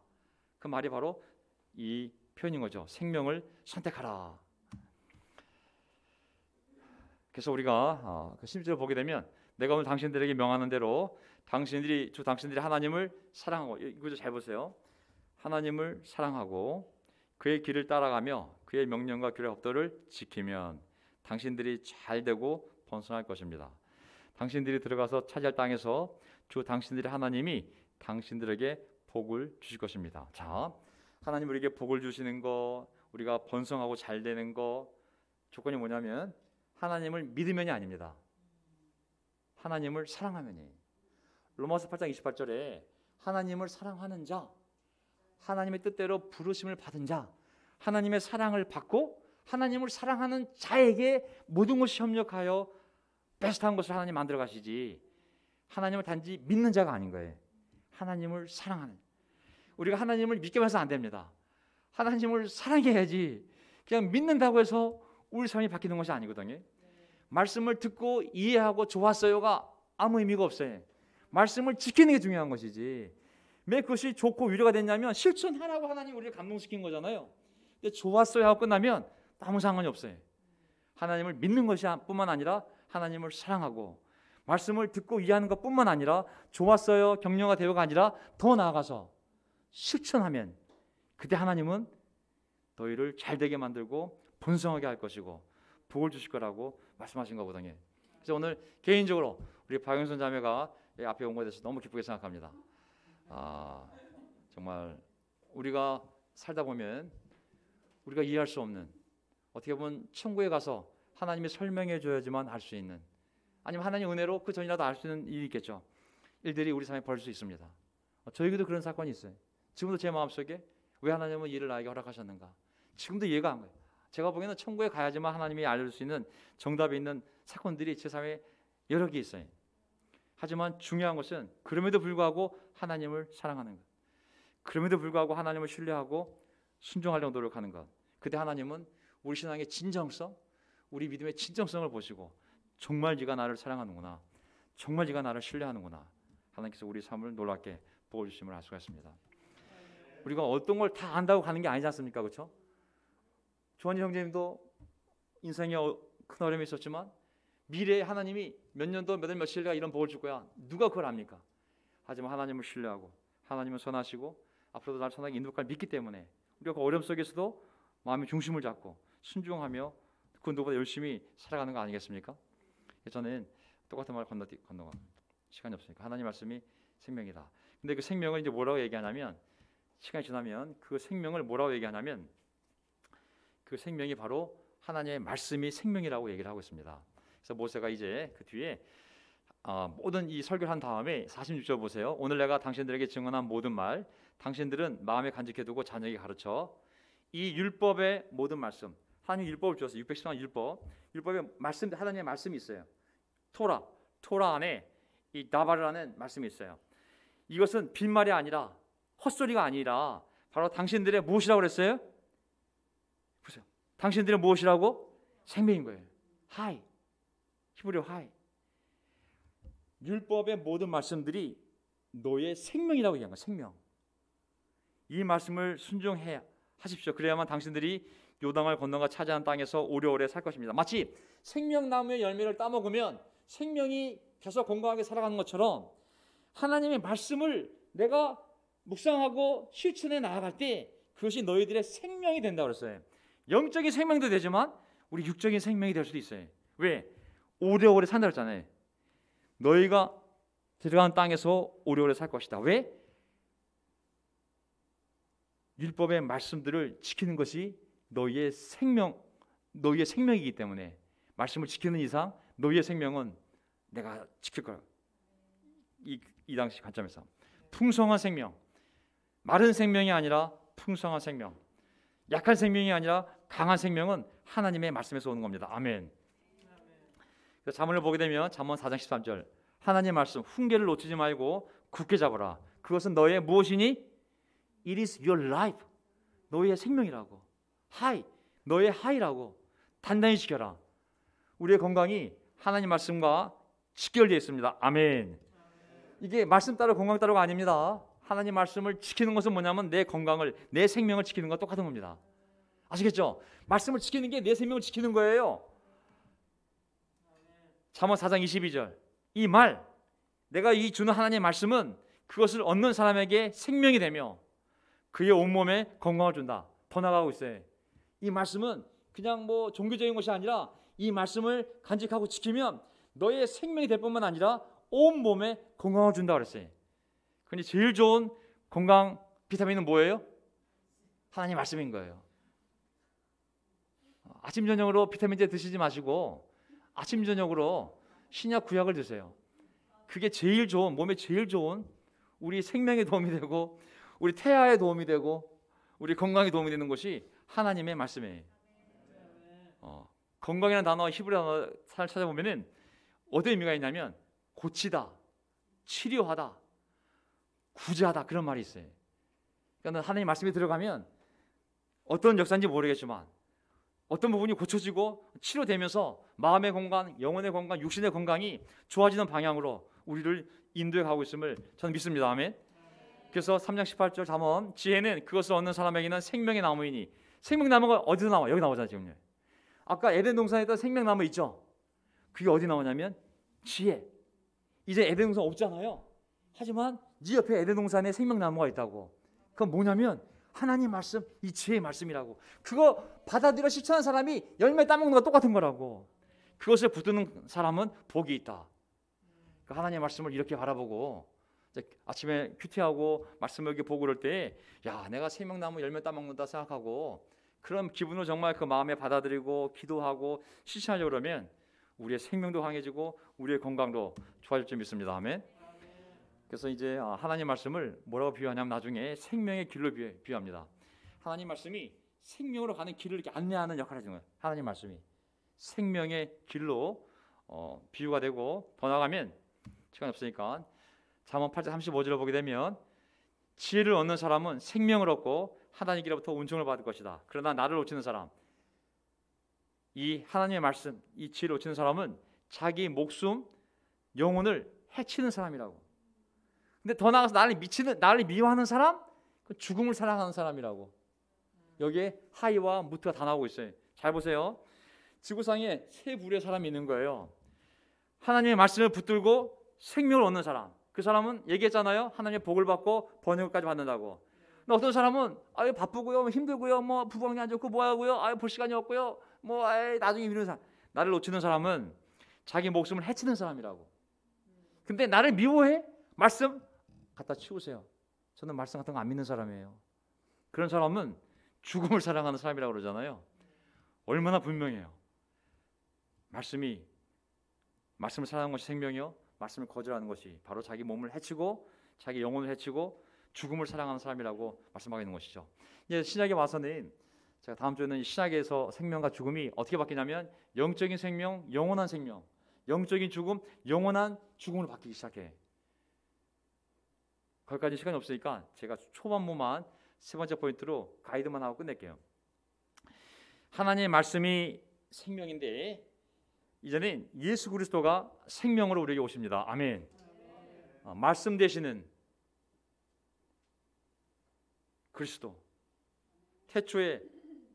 S1: 그 말이 바로 이 표현인 거죠. 생명을 선택하라. 그래서 우리가 그 10절을 보게 되면 내가 오늘 당신들에게 명하는 대로 당신들이 하나님을 사랑하고, 이 구절 잘 보세요. 하나님을 사랑하고 그의 길을 따라가며 그의 명령과 규례 법도를 지키면 당신들이 잘 되고 번성할 것입니다. 당신들이 들어가서 차지할 땅에서 주 당신들의 하나님이 당신들에게 복을 주실 것입니다. 자, 하나님 우리에게 복을 주시는 거, 우리가 번성하고 잘 되는 거 조건이 뭐냐면 하나님을 믿으면이 아닙니다. 하나님을 사랑하면이. 로마서 8장 28절에 하나님을 사랑하는 자, 하나님의 뜻대로 부르심을 받은 자, 하나님의 사랑을 받고 하나님을 사랑하는 자에게 모든 것이 협력하여 베스트한 것을 하나님 만들어 가시지, 하나님을 단지 믿는 자가 아닌 거예요. 하나님을 사랑하는, 우리가 하나님을 믿기만 해서 안 됩니다. 하나님을 사랑해야지 그냥 믿는다고 해서 우리 삶이 바뀌는 것이 아니거든요. 말씀을 듣고 이해하고 좋았어요가 아무 의미가 없어요. 말씀을 지키는 게 중요한 것이지. 왜 그것이 좋고 위로가 됐냐면 실천하라고 하나님 우리를 감동시킨 거잖아요. 근데 좋았어요 하고 끝나면 아무 상관이 없어요. 하나님을 믿는 것이 뿐만 아니라 하나님을 사랑하고 말씀을 듣고 이해하는 것뿐만 아니라 좋았어요 격려가 되어가 아니라 더 나아가서 실천하면 그때 하나님은 너희를 잘되게 만들고 번성하게 할 것이고 복을 주실 거라고 말씀하신 거거든요. 그래서 오늘 개인적으로 우리 박영선 자매가 앞에 온 것에 대해서 너무 기쁘게 생각합니다. 정말 우리가 살다 보면 우리가 이해할 수 없는, 어떻게 보면 천국에 가서 하나님이 설명해 줘야지만 알 수 있는, 아니면 하나님 은혜로 그 전이라도 알 수 있는 일이 있겠죠. 일들이 우리 삶에 벌어질 수 있습니다. 저에게도 그런 사건이 있어요. 지금도 제 마음속에 왜 하나님은 이를 나에게 허락하셨는가, 지금도 이해가 안 가요. 제가 보기에는 천국에 가야지만 하나님이 알려줄 수 있는 정답이 있는 사건들이 제 삶에 여러 개 있어요. 하지만 중요한 것은 그럼에도 불구하고 하나님을 사랑하는 것, 그럼에도 불구하고 하나님을 신뢰하고 순종하려고 노력하는 것. 그때 하나님은 우리 신앙의 진정성, 우리 믿음의 진정성을 보시고 정말 네가 나를 사랑하는구나, 정말 네가 나를 신뢰하는구나, 하나님께서 우리 삶을 놀랍게 보호 주심을 알 수가 있습니다. 우리가 어떤 걸 다 안다고 가는 게 아니지 않습니까? 그렇죠? 조한희 형제님도 인생에 큰 어려움이 있었지만 미래에 하나님이 몇 년도 몇 월 며칠 내가 이런 복을 줄 거야, 누가 그걸 압니까? 하지만 하나님을 신뢰하고 하나님은 선하시고 앞으로도 나를 선하게 인도할 믿기 때문에 우리가 그 어려움 속에서도 마음의 중심을 잡고 순종하며 그 누구보다 열심히 살아가는 거 아니겠습니까? 저는 똑같은 말 건너가 시간이 없으니까 하나님 말씀이 생명이다. 근데 그 생명을 이제 뭐라고 얘기하냐면, 시간이 지나면 그 생명을 뭐라고 얘기하냐면 그 생명이 바로 하나님의 말씀이 생명이라고 얘기를 하고 있습니다. 그래서 모세가 이제 그 뒤에 모든 이 설교를 한 다음에 46절 보세요. 오늘 내가 당신들에게 증언한 모든 말 당신들은 마음에 간직해두고 자녀에게 가르쳐 이 율법의 모든 말씀, 하나님 율법을 주셨어요. 610만 율법의 말씀, 하나님의 말씀이 있어요. 토라 안에 이 나바르라는 말씀이 있어요. 이것은 빈말이 아니라 헛소리가 아니라 바로 당신들의 무엇이라고 그랬어요? 보세요. 당신들의 무엇이라고? 생명인 거예요. 하이, 히브리어 하이. 율법의 모든 말씀들이 너의 생명이라고 얘기한 거예요. 생명. 이 말씀을 순종해 하십시오. 그래야만 당신들이 요단을 건너가 차지한 땅에서 오래오래 살 것입니다. 마치 생명나무의 열매를 따먹으면 생명이 계속 건강하게 살아가는 것처럼 하나님의 말씀을 내가 묵상하고 실천해 나아갈 때 그것이 너희들의 생명이 된다고 그랬어요. 영적인 생명도 되지만 우리 육적인 생명이 될 수도 있어요. 왜? 오래오래 산다고 했잖아요. 너희가 들어가는 땅에서 오래오래 살 것이다. 왜? 율법의 말씀들을 지키는 것이 너희의 생명이기 때문에 말씀을 지키는 이상 너희의 생명은 내가 지킬 거야. 이 당시 관점에서 풍성한 생명, 마른 생명이 아니라 풍성한 생명, 약한 생명이 아니라 강한 생명은 하나님의 말씀에서 오는 겁니다. 아멘. 잠언을 보게 되면 잠언 4장 13절 하나님의 말씀 훈계를 놓치지 말고 굳게 잡아라. 그것은 너의 무엇이니? It is your life. 너의 생명이라고. 하이, 너의 하이라고. 단단히 지켜라. 우리의 건강이 하나님 말씀과 직결되어 있습니다. 아멘. 이게 말씀 따로 건강 따로가 아닙니다. 하나님 말씀을 지키는 것은 뭐냐면 내 건강을, 내 생명을 지키는 것과 똑같은 겁니다. 아시겠죠? 말씀을 지키는 게 내 생명을 지키는 거예요. 잠언 4장 22절 이 말, 내가 이 주는 하나님의 말씀은 그것을 얻는 사람에게 생명이 되며 그의 온몸에 건강을 준다. 더 나가고 있어요. 이 말씀은 그냥 뭐 종교적인 것이 아니라 이 말씀을 간직하고 지키면 너의 생명이 될 뿐만 아니라 온몸에 건강을 준다 그랬어요. 근데 제일 좋은 건강 비타민은 뭐예요? 하나님 말씀인 거예요. 아침 저녁으로 비타민제 드시지 마시고 아침 저녁으로 신약 구약을 드세요. 그게 제일 좋은, 몸에 제일 좋은, 우리 생명에 도움이 되고 우리 태아에 도움이 되고 우리 건강에 도움이 되는 것이 하나님의 말씀이에요. 건강이라는 단어, 히브리 단어를 찾아보면은 어떤 의미가 있냐면 고치다, 치료하다, 구제하다 그런 말이 있어요. 그러니까 하나님 말씀에 들어가면 어떤 역사인지 모르겠지만 어떤 부분이 고쳐지고 치료되면서 마음의 건강, 영혼의 건강, 육신의 건강이 좋아지는 방향으로 우리를 인도해 가고 있음을 저는 믿습니다. 아멘. 그래서 3장 18절 잠언 지혜는 그것을 얻는 사람에게는 생명의 나무이니 생명나무가 어디서 나와? 여기 나오잖아요. 지금 아까 에덴 동산에 있던 생명나무 있죠? 그게 어디 나오냐면 지혜. 이제 에덴 동산 없잖아요. 하지만 네 옆에 에덴 동산에 생명나무가 있다고. 그건 뭐냐면 하나님 말씀, 이 지혜의 말씀이라고. 그거 받아들여 실천하는 사람이 열매 따먹는 거 똑같은 거라고. 그것을 붙드는 사람은 복이 있다. 하나님의 말씀을 이렇게 바라보고 아침에 큐티하고 말씀을 이렇게 보고 그럴 때 야, 내가 생명나무 열매 따먹는다 생각하고 그런 기분을 정말 그 마음에 받아들이고 기도하고 실천하려고 그러면 우리의 생명도 강해지고 우리의 건강도 좋아질 줄 믿습니다. 아멘. 그래서 이제 하나님 말씀을 뭐라고 비유하냐면 나중에 생명의 길로 비유합니다. 하나님 말씀이 생명으로 가는 길을 이렇게 안내하는 역할을 하는 거예요. 하나님 말씀이 생명의 길로 비유가 되고 더 나아가면 시간이 없으니까 잠언 8장 35절을 보게 되면 지혜를 얻는 사람은 생명을 얻고 하나님께로부터 은총을 받을 것이다. 그러나 나를 놓치는 사람, 이 하나님의 말씀, 이 지혜를 놓치는 사람은 자기 목숨, 영혼을 해치는 사람이라고. 근데 더 나아가서 나를 미워하는 사람, 죽음을 사랑하는 사람이라고. 여기에 하이와 무트가 다 나오고 있어요. 잘 보세요. 지구상에 세 부류의 사람이 있는 거예요. 하나님의 말씀을 붙들고 생명을 얻는 사람. 그 사람은 얘기했잖아요. 하나님의 복을 받고 번영까지 받는다고. 근데 어떤 사람은 아유 바쁘고요, 힘들고요, 뭐 부부관계 안 좋고 뭐 하고요, 아유 볼 시간이 없고요, 뭐 나중에 미루는 사람. 나를 놓치는 사람은 자기 목숨을 해치는 사람이라고. 근데 나를 미워해? 말씀 갖다 치우세요. 저는 말씀 같은 거 안 믿는 사람이에요. 그런 사람은 죽음을 사랑하는 사람이라고 그러잖아요. 얼마나 분명해요. 말씀을 사랑하는 것이 생명이요, 말씀을 거절하는 것이 바로 자기 몸을 해치고 자기 영혼을 해치고 죽음을 사랑하는 사람이라고 말씀하고 있는 것이죠. 이제 신약에 와서는 제가 다음 주에는 신약에서 생명과 죽음이 어떻게 바뀌냐면 영적인 생명, 영원한 생명, 영적인 죽음, 영원한 죽음을 바뀌기 시작해. 거기까지 시간이 없으니까 제가 초반부만 세 번째 포인트로 가이드만 하고 끝낼게요. 하나님의 말씀이 생명인데 이제는 예수 그리스도가 생명으로 우리에게 오십니다. 아멘. 말씀 되시는 그리스도. 태초에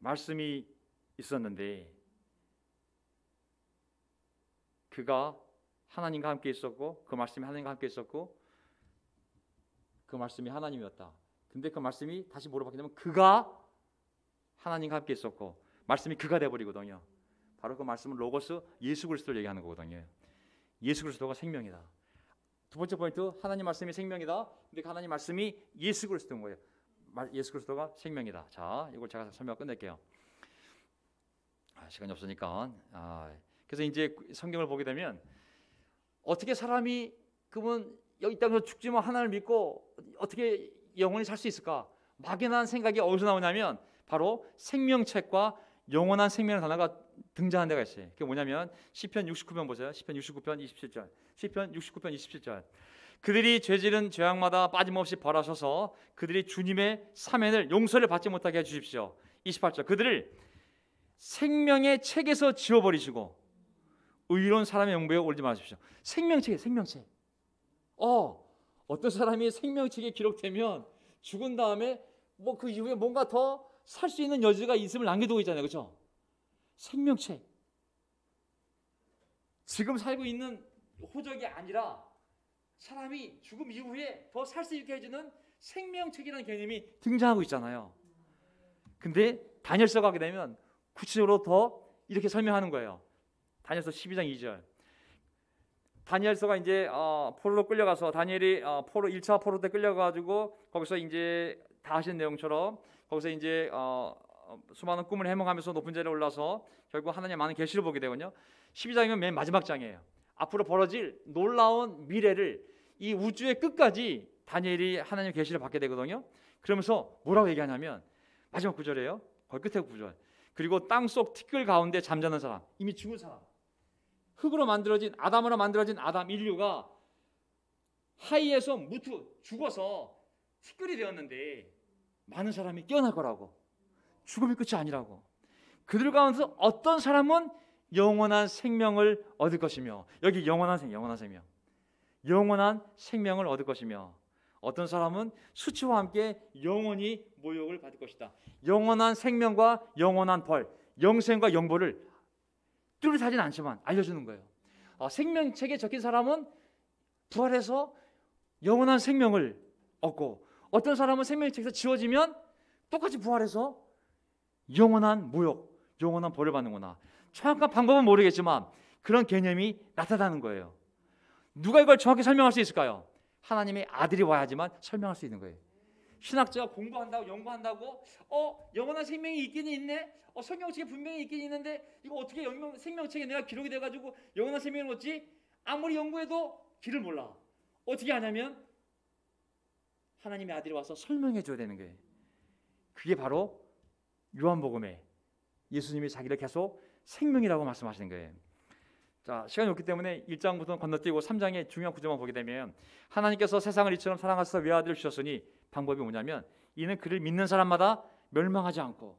S1: 말씀이 있었는데 그가 하나님과 함께 있었고 그 말씀이 하나님과 함께 있었고 그 말씀이 하나님이었다. 근데 그 말씀이 다시 뭐로 바뀌냐면 그가 하나님과 함께 있었고 말씀이 그가 되어버리거든요. 바로 그 말씀은 로고스, 예수 그리스도를 얘기하는 거거든요. 예수 그리스도가 생명이다. 두 번째 포인트, 하나님 말씀이 생명이다. 근데 그 하나님 말씀이 예수 그리스도인 거예요. 예수 그리스도가 생명이다. 자, 이걸 제가 설명 끝낼게요. 시간이 없으니까. 그래서 이제 성경을 보게 되면 어떻게 사람이 그러면 여기 땅에서 죽지만 하나님을 믿고 어떻게 영원히 살 수 있을까? 막연한 생각이 어디서 나오냐면 바로 생명책과 영원한 생명의 단어가 등장한 데가 있어요. 그게 뭐냐면 시편 69편 보세요. 시편 69편 27절. 시편 69편 27절. 그들이 죄지은 죄악마다 빠짐없이 벌하셔서 그들이 주님의 사면을 용서를 받지 못하게 해주십시오. 28절. 그들을 생명의 책에서 지워버리시고 의로운 사람의 영부에 올리지 마십시오. 생명책이에요. 생명책. 어떤 사람이 생명책에 기록되면 죽은 다음에 뭐 그 이후에 뭔가 더 살 수 있는 여지가 있음을 남겨두고 있잖아요. 그렇죠? 생명책. 지금 살고 있는 호적이 아니라 사람이 죽음 이후에 더 살 수 있게 해주는 생명책이라는 개념이 등장하고 있잖아요. 근데 다니엘서 가게 되면 구체적으로 더 이렇게 설명하는 거예요. 다니엘서 12장 2절. 다니엘서가 이제 포로로 끌려가서 다니엘이 포로 1차 포로 때 끌려가지고 거기서 이제 다 하신 내용처럼 거기서 이제 수많은 꿈을 해몽하면서 높은 자리에 올라서 결국 하나님의 많은 계시를 보게 되거든요. 12장이면 맨 마지막 장이에요. 앞으로 벌어질 놀라운 미래를 이 우주의 끝까지 다니엘이 하나님의 계시를 받게 되거든요. 그러면서 뭐라고 얘기하냐면 마지막 구절이에요. 거의 끝에 구절. 그리고 땅속 티끌 가운데 잠자는 사람, 이미 죽은 사람, 흙으로 만들어진 아담으로 만들어진 아담 인류가 하이에서 무트 죽어서 티끌이 되었는데 많은 사람이 깨어날 거라고. 죽음이 끝이 아니라고. 그들 가운데서 어떤 사람은 영원한 생명을 얻을 것이며, 여기 영원한 생명, 영원한 생명을 얻을 것이며, 어떤 사람은 수치와 함께 영원히 모욕을 받을 것이다. 영원한 생명과 영원한 벌, 영생과 영벌을 뚜렷하진 않지만 알려주는 거예요. 생명책에 적힌 사람은 부활해서 영원한 생명을 얻고, 어떤 사람은 생명책에서 지워지면 똑같이 부활해서 영원한 모욕, 영원한 벌을 받는구나. 정확한 방법은 모르겠지만 그런 개념이 나타나는 거예요. 누가 이걸 정확히 설명할 수 있을까요? 하나님의 아들이 와야지만 설명할 수 있는 거예요. 신학자가 공부한다고 연구한다고 영원한 생명이 있긴 있네. 성경책에 분명히 있긴 있는데 이거 어떻게 생명책에 내가 기록이 돼가지고 영원한 생명을 얻지? 아무리 연구해도 길을 몰라. 어떻게 하냐면 하나님의 아들이 와서 설명해 줘야 되는 거예요. 그게 바로 요한복음에 예수님이 자기를 계속 생명이라고 말씀하시는 거예요. 자, 시간이 없기 때문에 1장부터 건너뛰고 3장의 중요한 구조만 보게 되면, 하나님께서 세상을 이처럼 사랑하셔서 외아들을 주셨으니 방법이 뭐냐면 이는 그를 믿는 사람마다 멸망하지 않고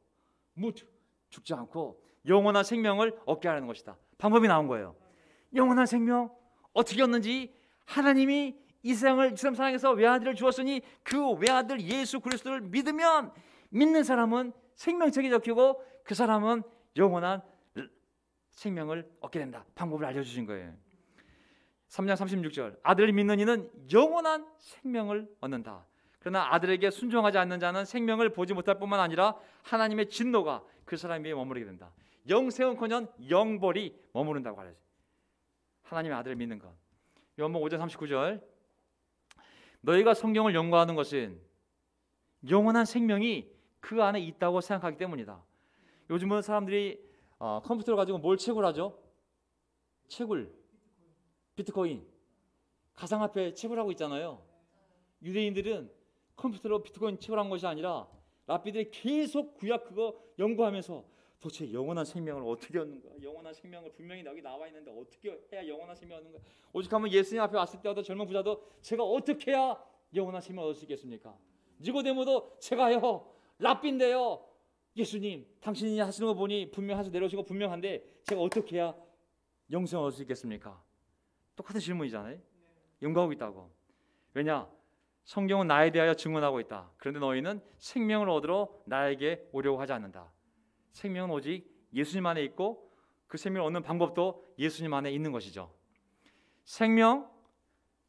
S1: 죽지 않고 영원한 생명을 얻게 하는 것이다. 방법이 나온 거예요. 영원한 생명 어떻게 얻는지, 하나님이 이 세상을 이처럼 사랑해서 외아들을 주었으니 그 외아들 예수 그리스도를 믿는 사람은 생명책에 적히고 그 사람은 영원한 생명을 얻게 된다. 방법을 알려주신 거예요. 3장 36절, 아들을 믿는 이는 영원한 생명을 얻는다. 그러나 아들에게 순종하지 않는 자는 생명을 보지 못할 뿐만 아니라 하나님의 진노가 그 사람 위에 머무르게 된다. 영생은커녕 영벌이 머무른다고 하죠. 하나님의 아들을 믿는 것. 요한복음 5장 39절, 너희가 성경을 연구하는 것은 영원한 생명이 그 안에 있다고 생각하기 때문이다. 요즘은 사람들이 컴퓨터를 가지고 뭘 채굴하죠? 채굴, 비트코인, 가상화폐 채굴하고 있잖아요. 유대인들은 컴퓨터로 비트코인 채굴한 것이 아니라 랍비들이 계속 구약 그거 연구하면서 도대체 영원한 생명을 어떻게 얻는 거야? 영원한 생명을 분명히 여기 나와 있는데 어떻게 해야 영원한 생명을 얻는 거야? 오직하면 예수님 앞에 왔을 때도 젊은 부자도 제가 어떻게 해야 영원한 생명을 얻을 수 있겠습니까? 니고데모도 제가요 랍비인데요, 예수님 당신이 하시는 거 보니 분명하셔서 내려오시고 분명한데 제가 어떻게 해야 영생을 얻을 수 있겠습니까? 똑같은 질문이잖아요. 연구하고 있다고. 왜냐? 성경은 나에 대하여 증언하고 있다. 그런데 너희는 생명을 얻으러 나에게 오려고 하지 않는다. 생명은 오직 예수님 안에 있고 그 생명을 얻는 방법도 예수님 안에 있는 것이죠. 생명,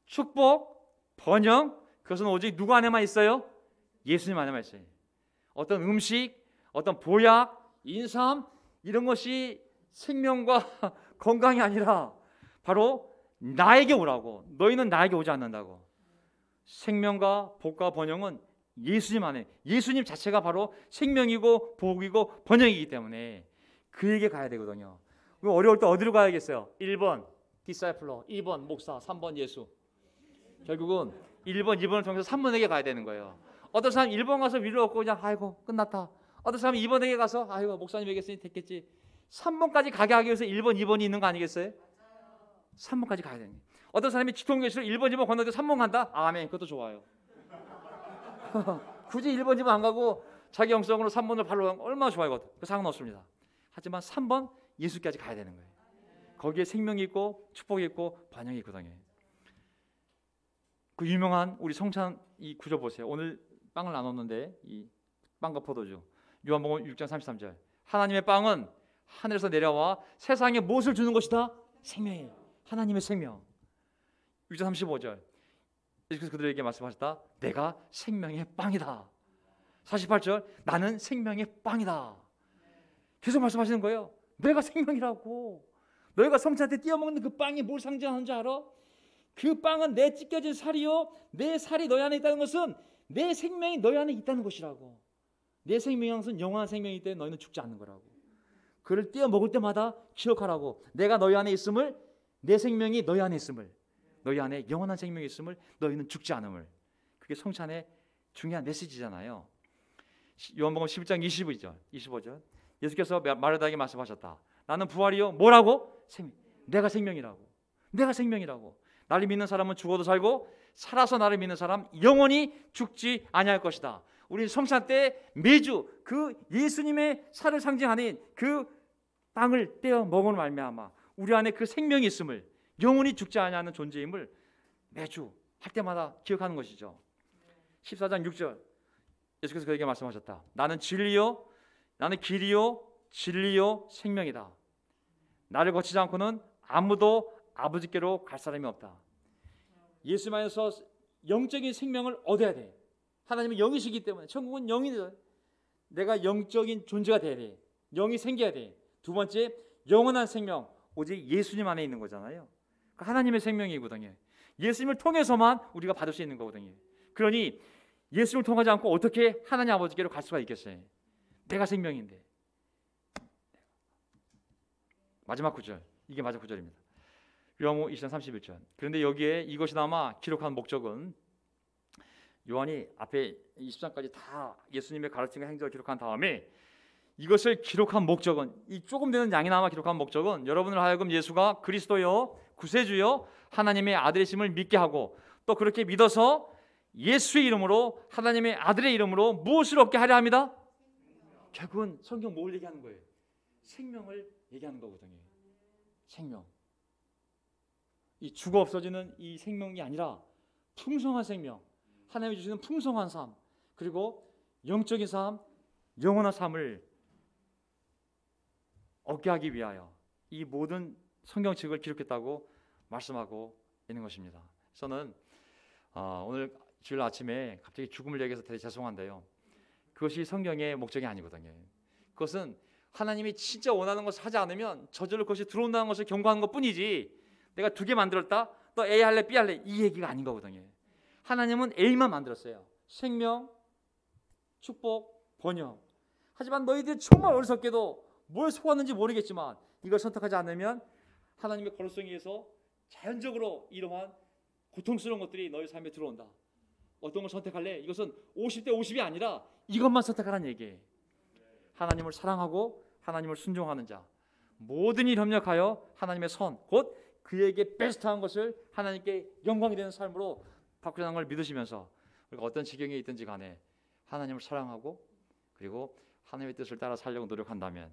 S1: 축복, 번영, 그것은 오직 누구 안에만 있어요? 예수님 안에만 있어요. 어떤 음식, 어떤 보약, 인삼 이런 것이 생명과 건강이 아니라 바로 나에게 오라고. 너희는 나에게 오지 않는다고. 생명과 복과 번영은 예수님 안에, 예수님 자체가 바로 생명이고 복이고 번영이기 때문에 그에게 가야 되거든요. 어려울 때 어디로 가야겠어요? 1번 디사이플러, 2번 목사, 3번 예수. 결국은 1번, 2번을 통해서 3번에게 가야 되는 거예요. 어떤 사람 1번 가서 위로 얻고 그냥 아이고 끝났다. 어떤 사람은 2번에게 가서 아이고 목사님 얘기했으니 됐겠지. 3번까지 가게 하기 위해서 1번, 2번이 있는 거 아니겠어요? 3번까지 가야 되는 거예요. 어떤 사람이 직통교실로 1번, 2번 건너뛰고 3번 간다? 아멘, 그것도 좋아요. 굳이 1번, 2번 안 가고 자기 영성으로 3번을 바로 가면 얼마나 좋아요. 그 상관없습니다. 하지만 3번 예수까지 가야 되는 거예요. 거기에 생명이 있고 축복이 있고 반영이 있거든요. 그 유명한 우리 성찬 이 구조 보세요. 오늘 빵을 나눴는데 이 빵과 포도주. 요한복음 6장 33절. 하나님의 빵은 하늘에서 내려와 세상에 무엇을 주는 것이다? 생명이에요. 하나님의 생명. 6장 35절. 예수께서 그들에게 말씀하셨다. 내가 생명의 빵이다. 48절. 나는 생명의 빵이다. 계속 말씀하시는 거예요. 내가 생명이라고. 너희가 성찬 때 띄어먹는 그 빵이 뭘 상징하는 줄 알아? 그 빵은 내 찢겨진 살이요, 내 살이 너희 안에 있다는 것은 내 생명이 너희 안에 있다는 것이라고. 내 생명은 영원한 생명이기 때문에 너희는 죽지 않는 거라고. 그를 띄어먹을 때마다 기억하라고. 내가 너희 안에 있음을, 내 생명이 너희 안에 있음을, 너희 안에 영원한 생명이 있음을, 너희는 죽지 않음을. 그게 성찬의 중요한 메시지잖아요. 요한복음 11장 25절 예수께서 마르다에게 말씀하셨다. 나는 부활이요 뭐라고? 내가 생명이라고. 내가 생명이라고. 나를 믿는 사람은 죽어도 살고 살아서 나를 믿는 사람 영원히 죽지 아니할 것이다. 우리 성찬 때 매주 그 예수님의 살을 상징하는 그 빵을 떼어 먹은 말미암아 우리 안에 그 생명이 있음을, 영원히 죽지 아니하는 존재임을 매주 할 때마다 기억하는 것이죠. 14장 6절 예수께서 그에게 말씀하셨다. 나는 진리요 나는 길이요 진리요 생명이다. 나를 거치지 않고는 아무도 아버지께로 갈 사람이 없다. 예수 안에서 영적인 생명을 얻어야 돼. 하나님은 영이시기 때문에 천국은 영이다. 내가 영적인 존재가 돼야 돼. 영이 생겨야 돼. 두 번째, 영원한 생명 오직 예수님 안에 있는 거잖아요. 하나님의 생명이거든요. 예수님을 통해서만 우리가 받을 수 있는 거거든요. 그러니 예수님을 통하지 않고 어떻게 하나님 아버지께로 갈 수가 있겠어요? 내가 생명인데. 마지막 구절, 이게 마지막 구절입니다. 요한복음 20장 31절. 그런데 여기에 이것이 남아 기록한 목적은 요한이 앞에 20장까지 다 예수님의 가르침과 행적을 기록한 다음에 이것을 기록한 목적은, 이 조금 되는 양이 남아 기록한 목적은 여러분을 하여금 예수가 그리스도요 구세주요 하나님의 아들이심을 믿게 하고 또 그렇게 믿어서 예수의 이름으로 하나님의 아들의 이름으로 무엇을 얻게 하려 합니다. 결국은 성경 뭘 얘기하는 거예요? 생명을 얘기하는 거거든요. 생명. 이 죽어 없어지는 이 생명이 아니라 풍성한 생명, 하나님이 주시는 풍성한 삶, 그리고 영적인 삶, 영원한 삶을 얻게 하기 위하여 이 모든 성경책을 기록했다고 말씀하고 있는 것입니다. 저는 오늘 주일 아침에 갑자기 죽음을 얘기해서 되게 죄송한데요, 그것이 성경의 목적이 아니거든요. 그것은 하나님이 진짜 원하는 것을 하지 않으면 저절로 그것이 들어온다는 것을 경고하는 것뿐이지, 내가 두 개 만들었다 또 A 할래 B 할래 이 얘기가 아닌 거거든요. 하나님은 A만 만들었어요. 생명, 축복, 번영. 하지만 너희들이 정말 어리석게도 뭘 소화하는지 모르겠지만 이걸 선택하지 않으면 하나님의 거룩성에 의해서 자연적으로 이러한 고통스러운 것들이 너희 삶에 들어온다. 어떤 걸 선택할래? 이것은 50대 50이 아니라 이것만 선택하라는 얘기예요. 하나님을 사랑하고 하나님을 순종하는 자, 모든 일 협력하여 하나님의 선, 곧 그에게 베스트한 것을 하나님께 영광이 되는 삶으로 바꾸자는 걸 믿으시면서 우리가 어떤 지경에 있든지 간에 하나님을 사랑하고 그리고 하나님의 뜻을 따라 살려고 노력한다면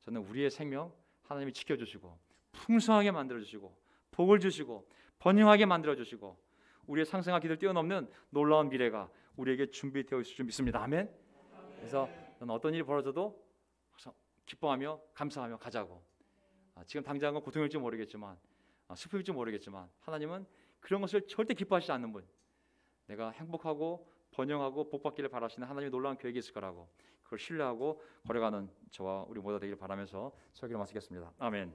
S1: 저는 우리의 생명 하나님이 지켜주시고 풍성하게 만들어주시고 복을 주시고 번영하게 만들어주시고 우리의 상생과 기대를 뛰어넘는 놀라운 미래가 우리에게 준비되어 있을 줄 믿습니다. 아멘. 그래서 저는 어떤 일이 벌어져도 기뻐하며 감사하며 가자고. 지금 당장은 고통일지 모르겠지만 슬픔일지 모르겠지만 하나님은 그런 것을 절대 기뻐하시지 않는 분, 내가 행복하고 번영하고 복받기를 바라시는 하나님의 놀라운 계획이 있을 거라고 그걸 신뢰하고 걸어가는 저와 우리 모두가 되기를 바라면서 설교를 마치겠습니다. 아멘.